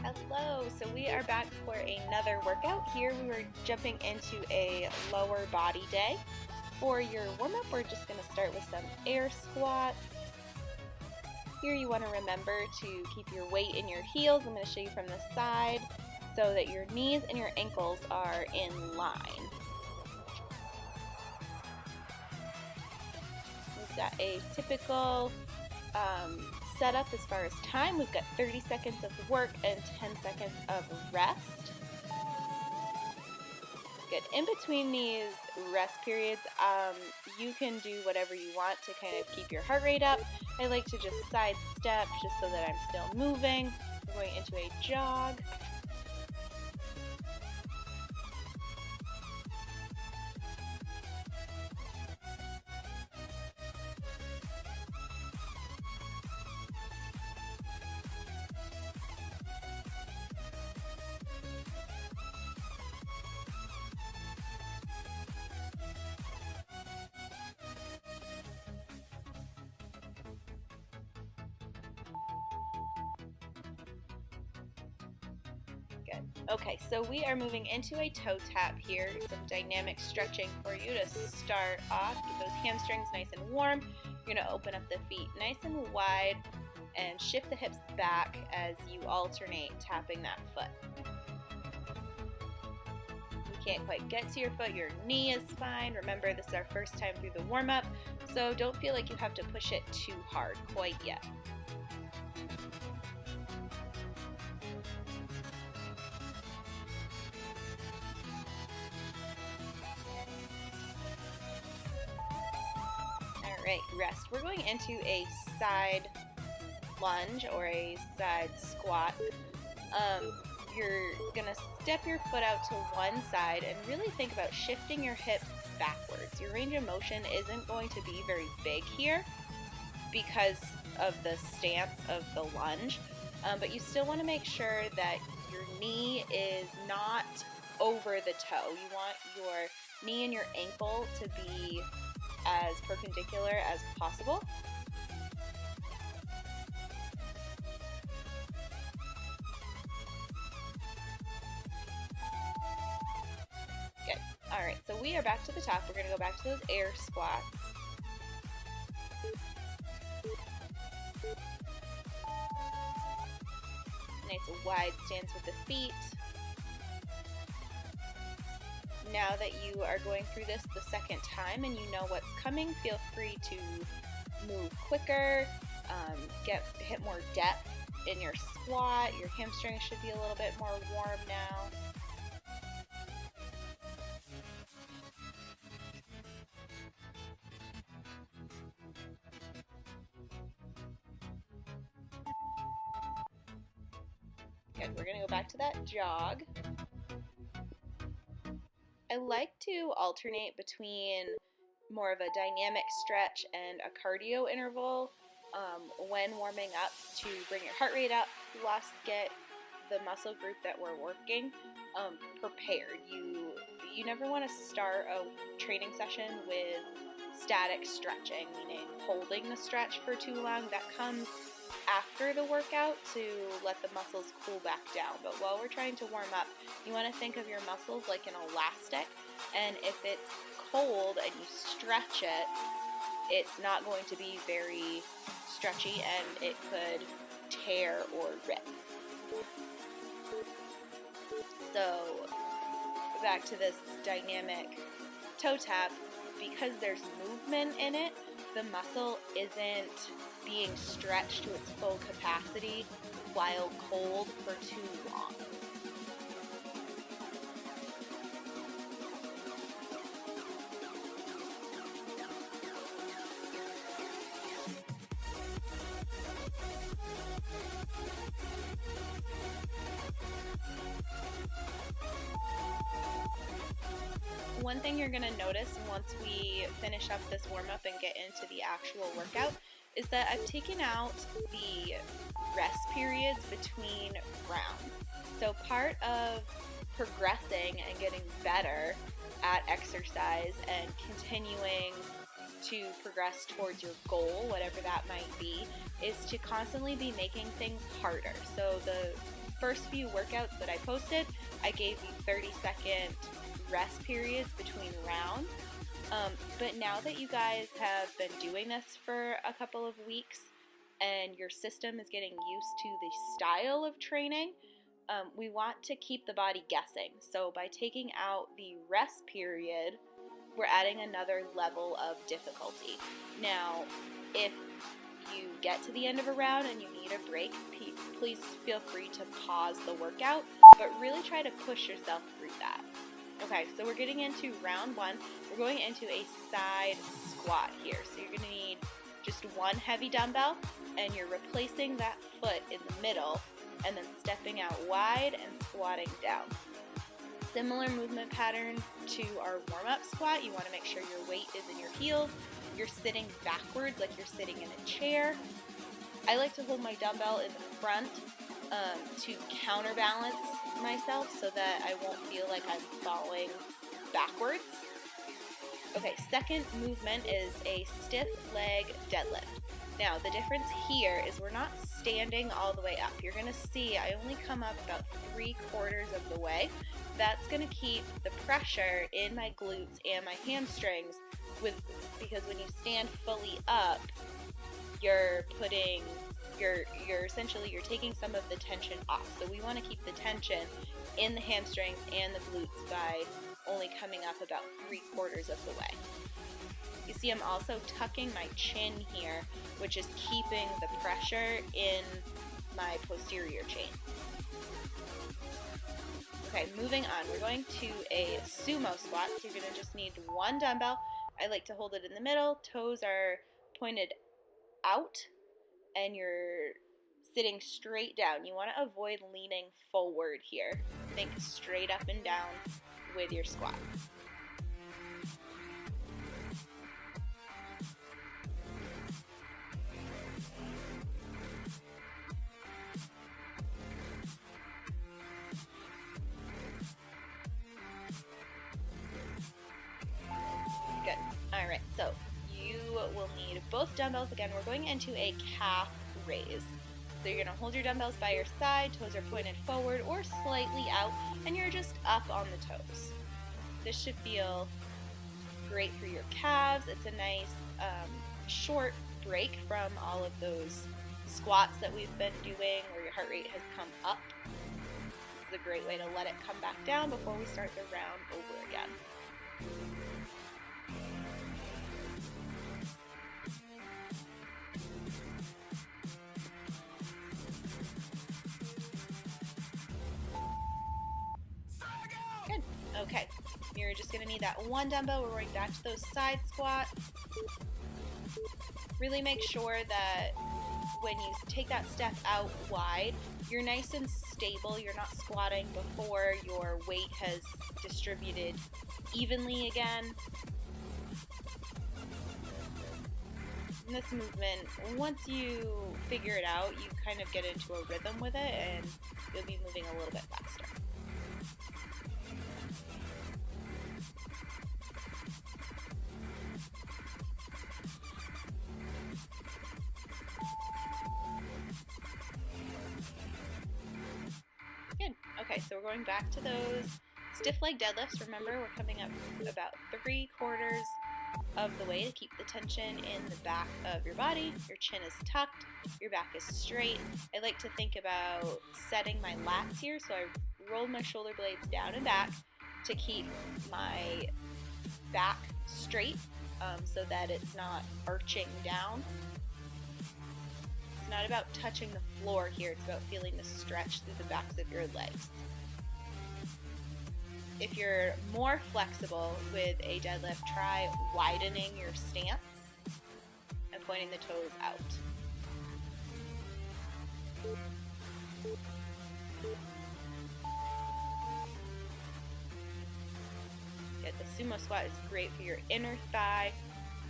Hello, so we are back for another workout. Here we were jumping into a lower body day. For your warm-up, we're just going to start with some air squats. Here you want to remember to keep your weight in your heels. I'm going to show you from the side so that your knees and your ankles are in line. We've got a typical setup as far as time. We've got 30 seconds of work and 10 seconds of rest. Good. In between these rest periods, you can do whatever you want to kind of keep your heart rate up. I like to just side step just so that I'm still moving. We're going into a jog. Good. Okay, so we are moving into a toe tap here. Some dynamic stretching for you to start off. Get those hamstrings nice and warm. You're going to open up the feet nice and wide and shift the hips back as you alternate tapping that foot. You can't quite get to your foot, your knee is fine. Remember, this is our first time through the warm-up, so don't feel like you have to push it too hard quite yet. Alright, rest. We're going into a side lunge or a side squat. You're going to step your foot out to one side and really think about shifting your hips backwards. Your range of motion isn't going to be very big here because of the stance of the lunge, but you still want to make sure that your knee is not over the toe. You want your knee and your ankle to be as perpendicular as possible. Good. Alright, so we are back to the top. We're going to go back to those air squats. Nice wide stance with the feet. Now that you are going through this the second time and you know what's coming, feel free to move quicker, hit more depth in your squat. Your hamstrings should be a little bit more warm now. Good, we're going to go back to that jog. I like to alternate between more of a dynamic stretch and a cardio interval when warming up to bring your heart rate up, plus get the muscle group that we're working prepared. You never want to start a training session with static stretching, meaning holding the stretch for too long. That comes after the workout to let the muscles cool back down. But while we're trying to warm up, you want to think of your muscles like an elastic, and if it's cold and you stretch it, it's not going to be very stretchy and it could tear or rip. So back to this dynamic toe tap, because there's movement in it, the muscle isn't being stretched to its full capacity while cold for too long. One thing you're going to notice once we finish up this warm-up and get into the actual workout is that I've taken out the rest periods between rounds. So part of progressing and getting better at exercise and continuing to progress towards your goal, whatever that might be, is to constantly be making things harder. So the first few workouts that I posted, I gave you 30-second rest periods between rounds. But now that you guys have been doing this for a couple of weeks and your system is getting used to the style of training, we want to keep the body guessing. So by taking out the rest period, we're adding another level of difficulty. Now, if you get to the end of a round and you need a break, please feel free to pause the workout, but really try to push yourself through that. Okay, so we're getting into round one. We're going into a side squat here. So you're going to need just one heavy dumbbell, and you're replacing that foot in the middle, and then stepping out wide and squatting down. Similar movement pattern to our warm-up squat. You want to make sure your weight is in your heels. You're sitting backwards like you're sitting in a chair. I like to hold my dumbbell in the front to counterbalance myself so that I won't feel like I'm falling backwards. Okay, second movement is a stiff leg deadlift. Now, the difference here is we're not standing all the way up. You're going to see I only come up about 3/4 of the way. That's going to keep the pressure in my glutes and my hamstrings because when you stand fully up, you're taking some of the tension off. So we want to keep the tension in the hamstrings and the glutes by only coming up about 3/4 of the way. You see I'm also tucking my chin here, which is keeping the pressure in my posterior chain. Okay, moving on. We're going to a sumo squat. So you're going to just need one dumbbell. I like to hold it in the middle. Toes are pointed out, and you're sitting straight down. You want to avoid leaning forward here. Think straight up and down with your squat. Good. All right, so you will need both dumbbells. Again, we're going into a calf raise. So you're going to hold your dumbbells by your side, toes are pointed forward or slightly out, and you're just up on the toes. This should feel great for your calves. It's a nice short break from all of those squats that we've been doing where your heart rate has come up. This is a great way to let it come back down before we start the round over again. Good. Okay. You're just going to need that one dumbbell. We're going back to those side squats. Really make sure that when you take that step out wide, you're nice and stable. You're not squatting before your weight has distributed evenly again. In this movement, once you figure it out, you kind of get into a rhythm with it and you'll be moving a little bit faster. Good. Okay, so we're going back to those stiff leg deadlifts. Remember, we're coming up about 3/4 of the way to keep the tension in the back of your body. Your chin is tucked, your back is straight. I like to think about setting my lats here, so I roll my shoulder blades down and back to keep my back straight so that it's not arching down. It's not about touching the floor here, it's about feeling the stretch through the backs of your legs. If you're more flexible with a deadlift, try widening your stance and pointing the toes out. Good. The sumo squat is great for your inner thigh.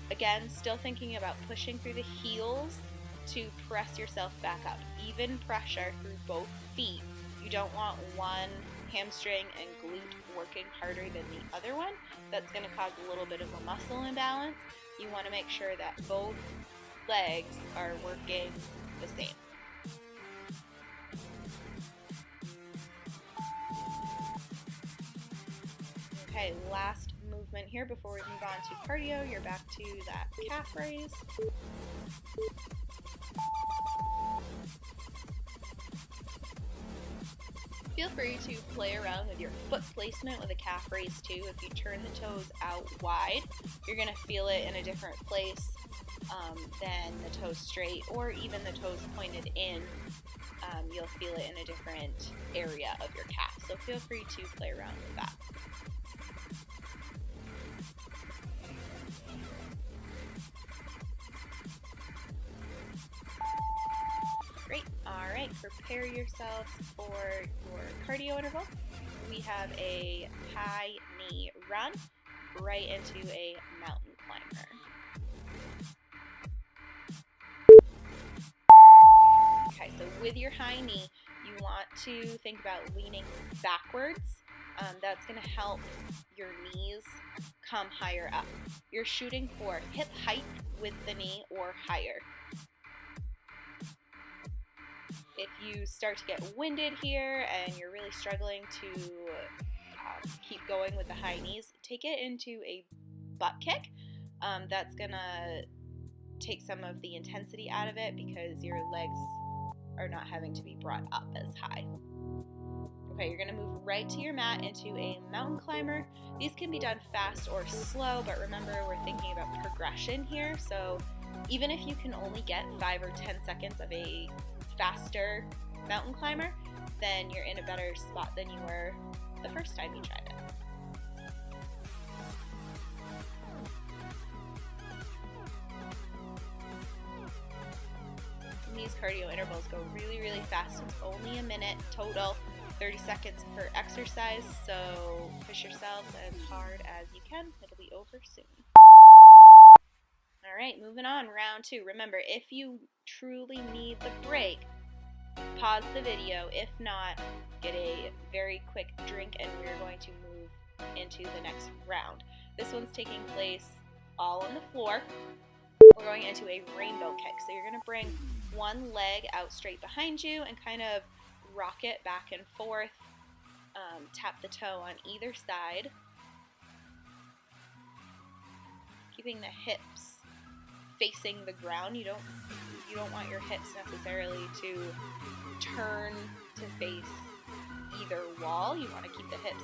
Again, still thinking about pushing through the heels to press yourself back up. Even pressure through both feet. You don't want one hamstring and glute working harder than the other one. That's going to cause a little bit of a muscle imbalance. You want to make sure that both legs are working the same. Okay, last movement here before we move on to cardio. You're back to that calf raise. Feel free to play around with your foot placement with a calf raise too. If you turn the toes out wide, you're going to feel it in a different place than the toes straight, or even the toes pointed in. You'll feel it in a different area of your calf. So feel free to play around with that. Great. All right, prepare yourselves for your cardio interval. We have a high knee run right into a mountain climber. Okay, so with your high knee, you want to think about leaning backwards. That's going to help your knees come higher up. You're shooting for hip height with the knee or higher. If you start to get winded here and you're really struggling to keep going with the high knees, take it into a butt kick. That's going to take some of the intensity out of it because your legs are not having to be brought up as high. Okay, you're going to move right to your mat into a mountain climber. These can be done fast or slow, but remember we're thinking about progression here. So even if you can only get 5 or 10 seconds of a faster mountain climber, then you're in a better spot than you were the first time you tried it. These cardio intervals go really, really fast. It's only a minute total, 30 seconds per exercise, so push yourself as hard as you can. It'll be over soon. All right, moving on, round 2. Remember, if you truly need the break, pause the video. If not, get a very quick drink and we're going to move into the next round. This one's taking place all on the floor. We're going into a rainbow kick. So you're going to bring one leg out straight behind you and kind of rock it back and forth. Tap the toe on either side. Keeping the hips facing the ground. You don't want your hips necessarily to turn to face either wall. You want to keep the hips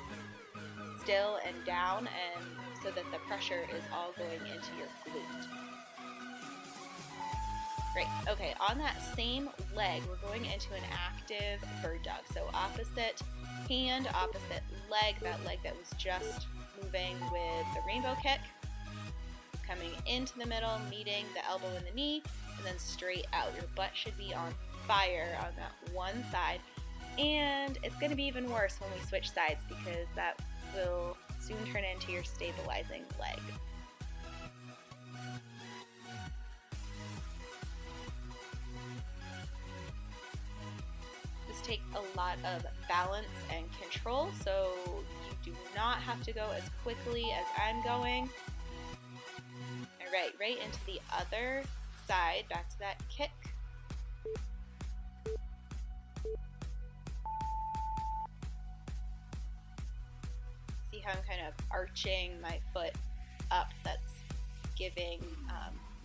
still and down, and so that the pressure is all going into your glute. Great. Okay, on that same leg, we're going into an active bird dog. So opposite hand, opposite leg, that leg that was just moving with the rainbow kick. It's coming into the middle, meeting the elbow and the knee, and then straight out. Your butt should be on fire on that one side. And it's going to be even worse when we switch sides because that will soon turn into your stabilizing leg. This takes a lot of balance and control, so you do not have to go as quickly as I'm going. All right, right into the other side, back to that kick. See how I'm kind of arching my foot up? That's giving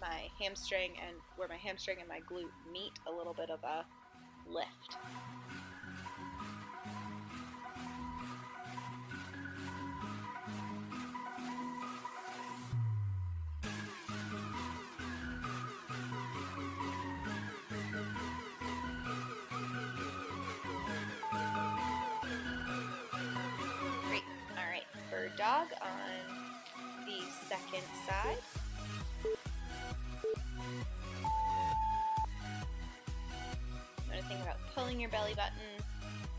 my hamstring and where my hamstring and my glute meet a little bit of a lift. Great. All right, bird dog on the second side. You want to think about pulling your belly button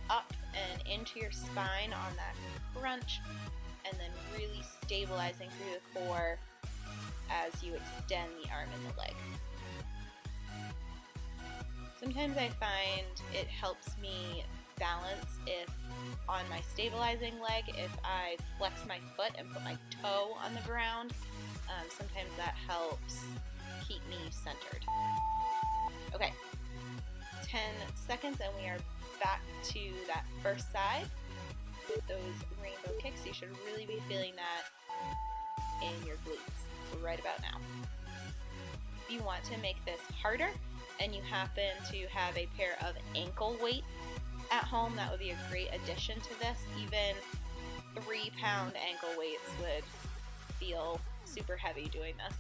up and into your spine on that crunch, and then really stabilizing through the core as you extend the arm and the leg. Sometimes I find it helps me balance if on my stabilizing leg, if I flex my foot and put my toe on the ground, sometimes that helps keep me centered. Okay, 10 seconds and we are back to that first side. those rainbow kicks. You should really be feeling that in your glutes right about now. If you want to make this harder and you happen to have a pair of ankle weights at home, that would be a great addition to this. Even 3-pound ankle weights would feel super heavy doing this.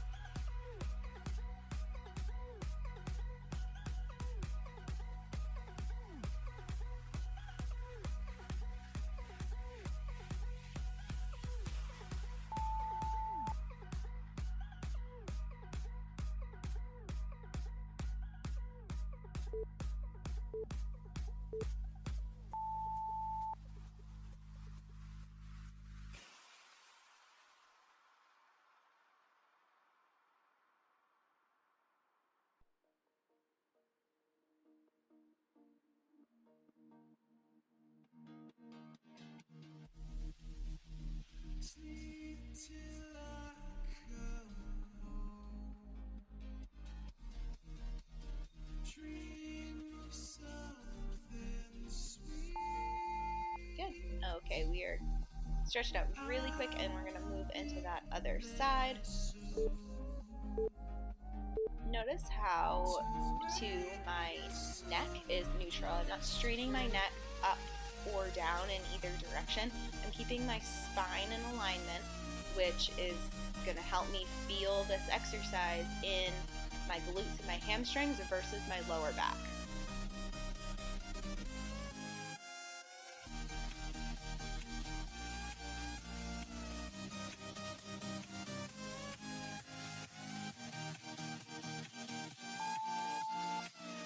Good. Okay, we are stretched out really quick and we're going to move into that other side. Notice how my neck is neutral. I'm not straining my neck up or down in either direction. I'm keeping my spine in alignment, which is going to help me feel this exercise in my glutes and my hamstrings versus my lower back.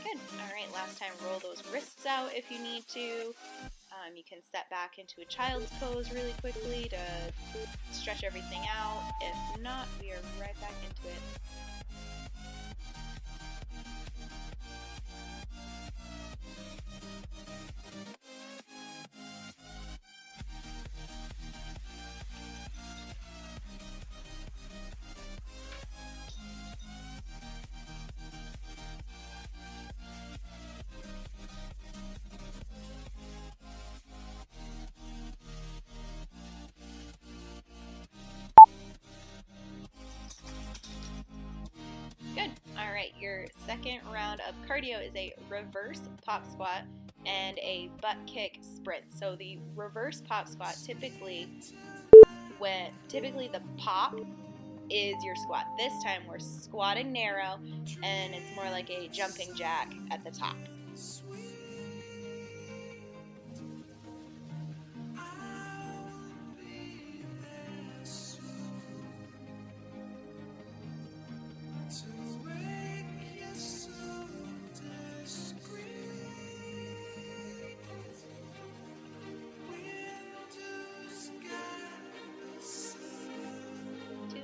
Good. All right, last time, roll those wrists out if you need to. You can step back into a child's pose really quickly to stretch everything out. If not, we are right back into it. Good. All right, your second round of cardio is a reverse pop squat and a butt kick sprint. So the reverse pop squat, typically the pop is your squat. This time we're squatting narrow and it's more like a jumping jack at the top.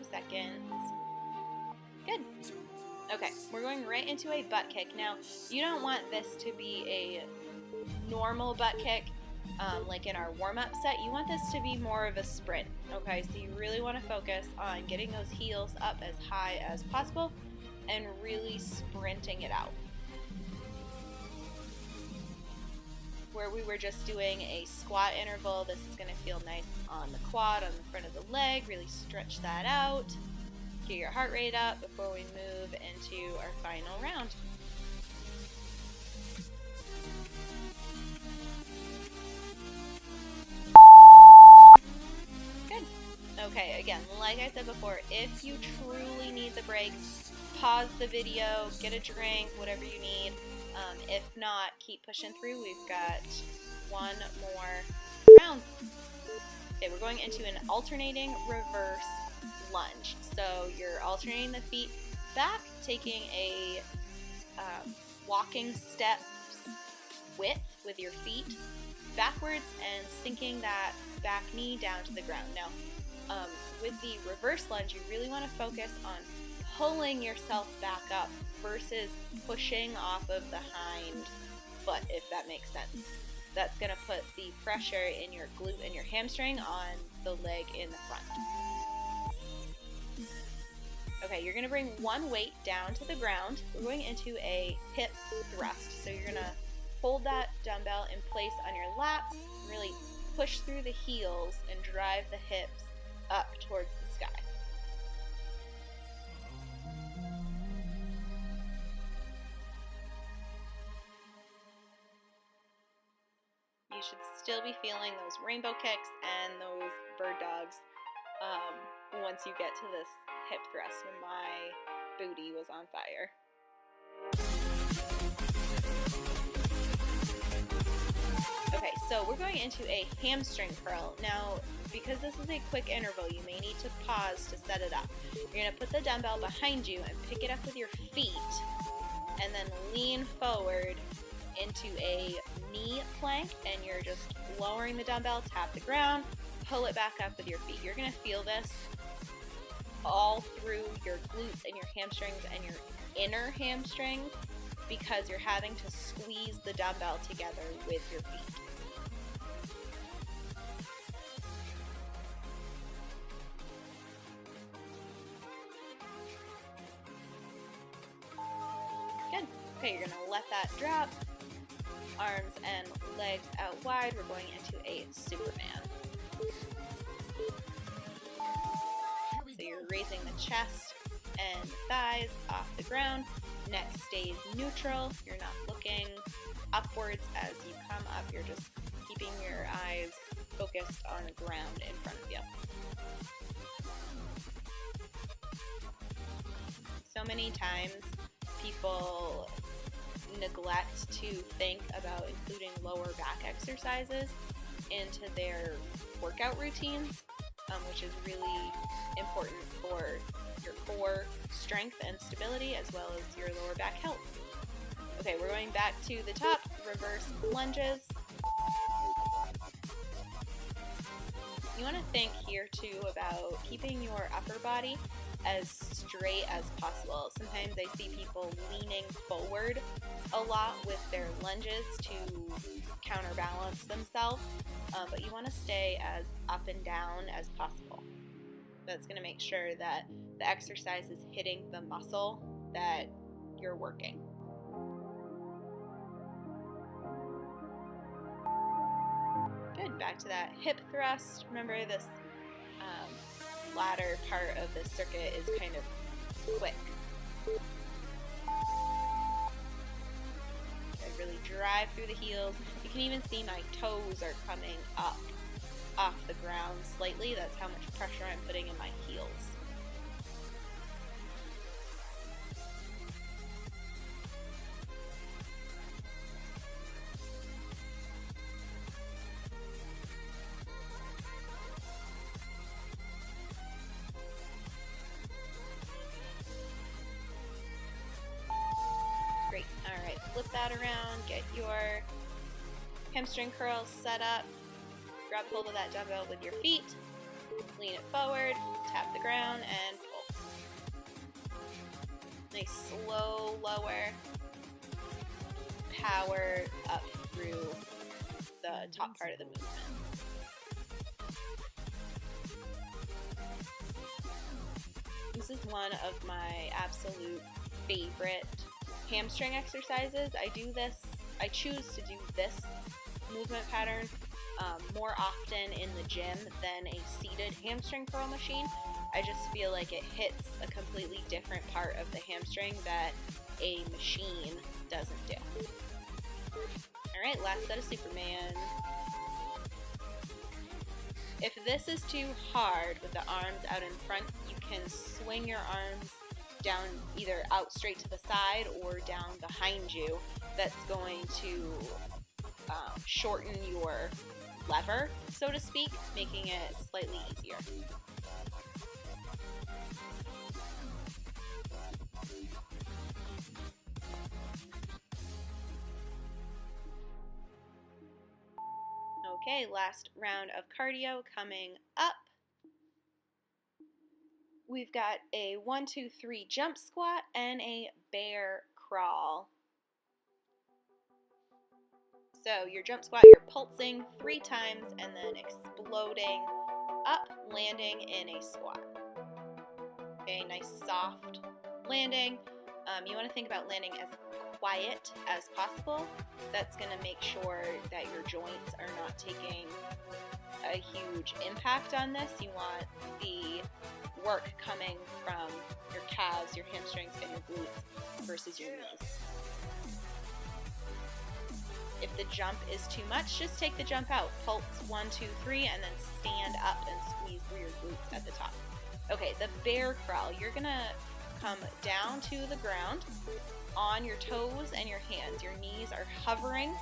Seconds. Good. Okay, we're going right into a butt kick. Now, you don't want this to be a normal butt kick like in our warm-up set. You want this to be more of a sprint. Okay, so you really want to focus on getting those heels up as high as possible and really sprinting it out. Where we were just doing a squat interval, this is going to feel nice on the quad, on the front of the leg. Really stretch that out. Get your heart rate up before we move into our final round. Good. Okay, again, like I said before, if you truly need the break, pause the video, get a drink, whatever you need. If not, keep pushing through. We've got one more round. Okay, we're going into an alternating reverse lunge. So you're alternating the feet back, taking a walking step width with your feet backwards and sinking that back knee down to the ground. Now, with the reverse lunge, you really want to focus on pulling yourself back up versus pushing off of the hind foot, if that makes sense. That's going to put the pressure in your glute and your hamstring on the leg in the front. Okay, you're going to bring one weight down to the ground. We're going into a hip thrust. So you're going to hold that dumbbell in place on your lap, really push through the heels and drive the hips up towards the sky. You should still be feeling those rainbow kicks and those bird dogs once you get to this hip thrust. My booty was on fire. Okay, so we're going into a hamstring curl. Now, because this is a quick interval, you may need to pause to set it up. You're going to put the dumbbell behind you and pick it up with your feet, and then lean forward into a knee plank, and you're just lowering the dumbbell, tap the ground, pull it back up with your feet. You're going to feel this all through your glutes and your hamstrings and your inner hamstrings because you're having to squeeze the dumbbell together with your feet. Good. Okay, you're going to let that drop. Arms and legs out wide. We're going into a Superman. So you're raising the chest and thighs off the ground. Neck stays neutral. You're not looking upwards as you come up. You're just keeping your eyes focused on the ground in front of you. So many times people neglect to think about including lower back exercises into their workout routines, which is really important for your core strength and stability as well as your lower back health. Okay, we're going back to the top, reverse lunges. You want to think here too about keeping your upper body as straight as possible. Sometimes I see people leaning forward a lot with their lunges to counterbalance themselves, but you want to stay as up and down as possible. That's going to make sure that the exercise is hitting the muscle that you're working. Good, back to that hip thrust. Remember this latter part of the circuit is kind of quick. I really drive through the heels. You can even see my toes are coming up off the ground slightly. That's how much pressure I'm putting in my heels. Great. All right, flip that around, get your hamstring curls set up, grab hold of that dumbbell with your feet, lean it forward, tap the ground, and pull. Nice slow lower, power up through the top part of the movement. This is one of my absolute favorite hamstring exercises. I choose to do this movement pattern more often in the gym than a seated hamstring curl machine. I just feel like it hits a completely different part of the hamstring that a machine doesn't do. Alright, last set of Supermans. If this is too hard with the arms out in front, you can swing your arms down either out straight to the side or down behind you. That's going to shorten your lever, so to speak, making it slightly easier. Okay, last round of cardio coming up. We've got a 1, 2, 3 jump squat and a bear crawl. So your jump squat, you're pulsing 3 times and then exploding up, landing in a squat. Okay, nice soft landing. You want to think about landing as quiet as possible. That's going to make sure that your joints are not taking a huge impact on this. You want the work coming from your calves, your hamstrings, and your glutes versus your knees. If the jump is too much, just take the jump out. Pulse 1, 2, 3, and then stand up and squeeze through your glutes at the top. Okay, the bear crawl. You're gonna come down to the ground on your toes and your hands. Your knees are hovering,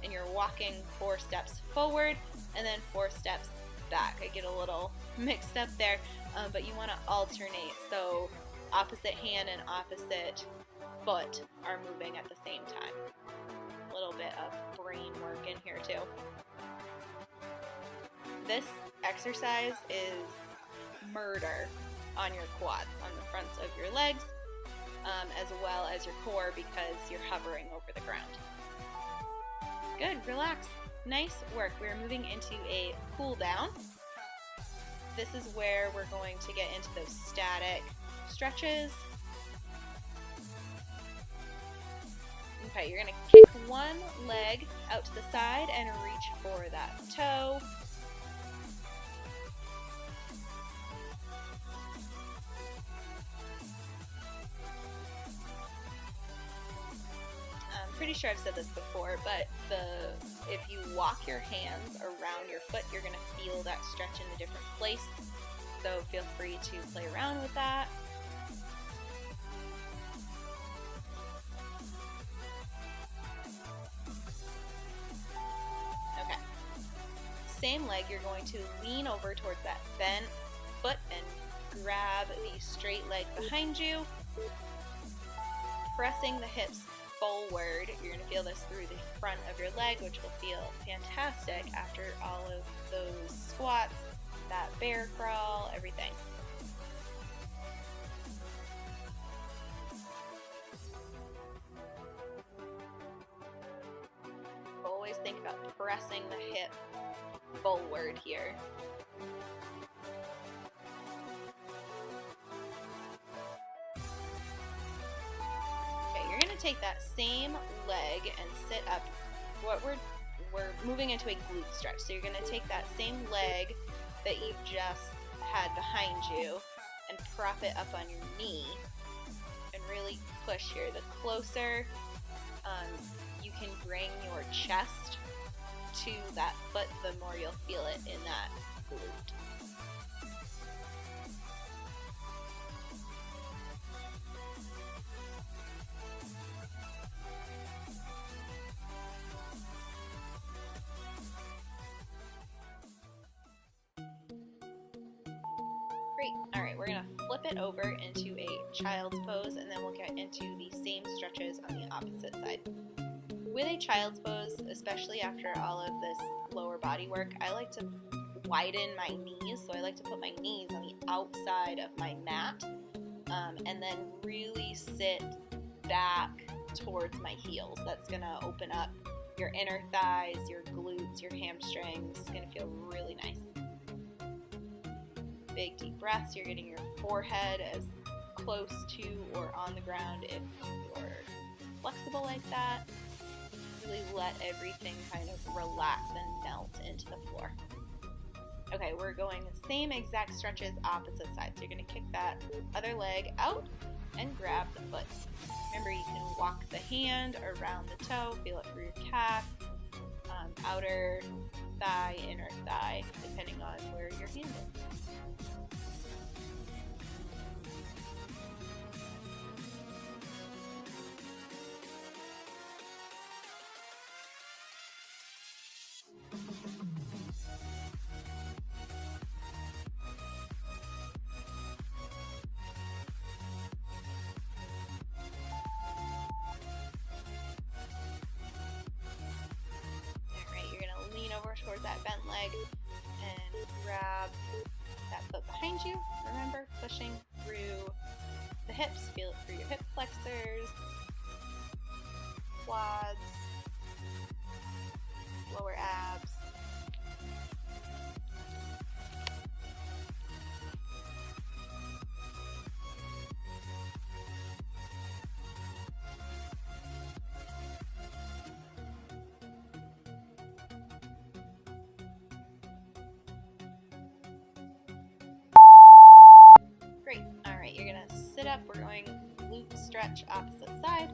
and you're walking 4 steps forward and then 4 steps back. I get a little mixed up there, but you want to alternate. So opposite hand and opposite foot are moving at the same time. A little bit of brain work in here too. This exercise is murder on your quads, on the fronts of your legs, as well as your core, because you're hovering over the ground. Good, relax. Nice work. We're moving into a cool down. This is where we're going to get into those static stretches. Okay, you're going to kick one leg out to the side and reach for that toe. I'm pretty sure I've said this before, but if you walk your hands around your foot, you're going to feel that stretch in a different place. So feel free to play around with that. Okay. Same leg, you're going to lean over towards that bent foot and grab the straight leg behind you, pressing the hips forward. You're going to feel this through the front of your leg, which will feel fantastic after all of those squats, that bear crawl, everything. Always think about pressing the hip forward here. Take that same leg and sit up. What we're moving into a glute stretch. So you're going to take that same leg that you just had behind you and prop it up on your knee and really push here. The closer you can bring your chest to that foot, the more you'll feel it in that glute. Great. All right, we're going to flip it over into a child's pose, and then we'll get into the same stretches on the opposite side. With a child's pose, especially after all of this lower body work, I like to widen my knees. So I like to put my knees on the outside of my mat, and then really sit back towards my heels. That's going to open up your inner thighs, your glutes, your hamstrings. It's going to feel really nice. Big deep breaths. You're getting your forehead as close to or on the ground if you're flexible like that. Really let everything kind of relax and melt into the floor. Okay, we're going same exact stretches, opposite sides. So you're going to kick that other leg out and grab the foot. Remember, you can walk the hand around the toe, feel it through your calf, outer thigh, inner thigh, depending on where your hand is. Towards that bent leg and grab that foot behind you. Remember, pushing through the hips. Feel it through your hip flexors, quads, lower abs. it up. We're going glute stretch opposite side.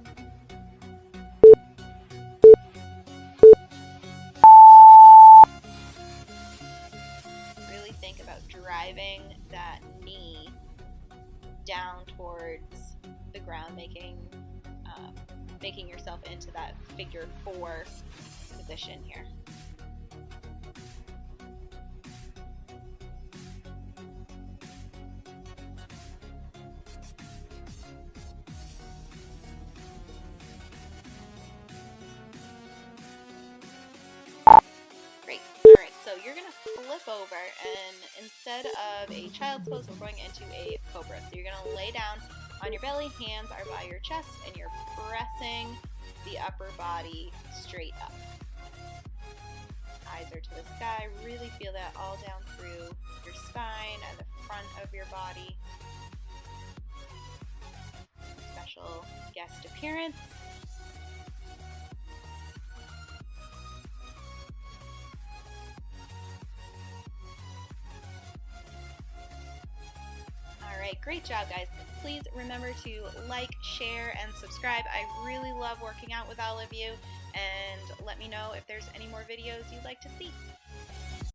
Really think about driving that knee down towards the ground, making yourself into that figure 4 position here. Great. Alright, so you're going to flip over, and instead of a child's pose, we're going into a cobra. So you're going to lay down on your belly, hands are by your chest, and you're pressing the upper body straight up. Eyes are to the sky. Really feel that all down through your spine and the front of your body. Special guest appearance. Alright, great job guys. Please remember to like, share, and subscribe. I really love working out with all of you, and let me know if there's any more videos you'd like to see.